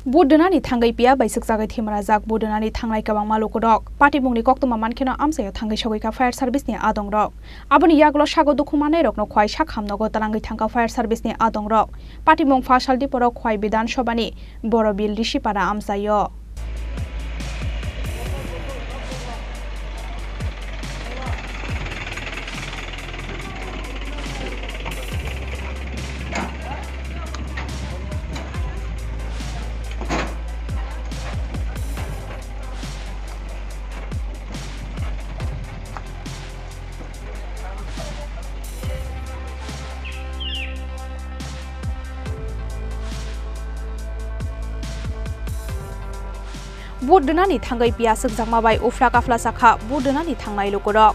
बुद्धनानि थांगै पिया बैसक जागै थेमरा जाग बुद्धनानि थांनाय गोबां मालुको रक पार्टी मुंनि कक्तमा मानखेनो आमसायाव थांगै सगैका फायार सार्भिसनि आदं रक आबनि यागलो सागो दुखुमानै रकनो खय साखामनगो तलांगै थांगा फायार सार्भिसनि आदं रक पार्टी मुं फासालदि पर खय बिधान सभानि बर' बिल रिसिपारा आमसायो बुद्धनानि थांगै पिया सगजागमाबाय उफ्रा काफला साखा बुद्धनानि थांनाय लुगरक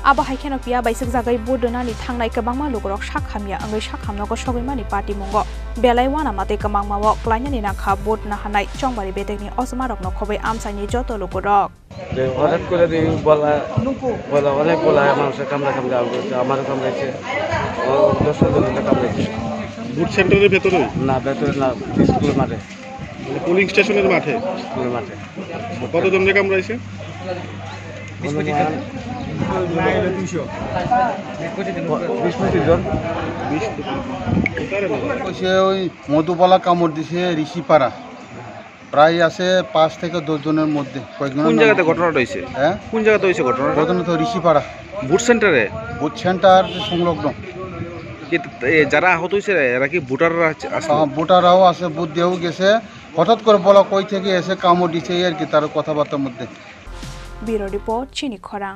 आबा हायखेनो पिया बैसक जागै बुद्धनानि थांनाय गोबांमा लुगरक साखामिया अंगै साखामनगो सगैमानि पार्टी मुंगो बेलाय वाना माते गोबांमावो क्लाइनानि नाखा बुट नाहानाय चंबारि बेटेकनि असमारकनो खबै आमसायनि जत लुगरक যে হঠাৎ করে বলা অনেক বলা মানুষের কামড়া আমার কামড়াইছে 10 জনের কামড়াইছে বুট সেন্টারের ভেতরে না ভেতরে না স্কুলের মাঠে পুলিং স্টেশনের মাঠে স্কুলের মাঠে কতজনের কামড়াইছে 20-25 জন ওই মধুবালা কামড় দিছে ঋষিপাড়া প্রায় আছে 5 থেকে 10 জনের মধ্যে কোন জায়গাতে ঘটনাটা হইছে হ্যাঁ কোন জায়গাতে হইছে ঘটনা তো ঋষিপাড়া বুট সেন্টারে বুট সেন্টার সংলগ্ন যারা আহত হইছে এরা কি ভোটাররা আছে ভোটাররাও আছে বুট দিয়েও গেছে হঠাৎ করে বলা কই থেকে এসে কামড় দিছে আর কি তার কথাবার্তার মধ্যে ব্যুরো রিপোর্ট চিনি খরাং।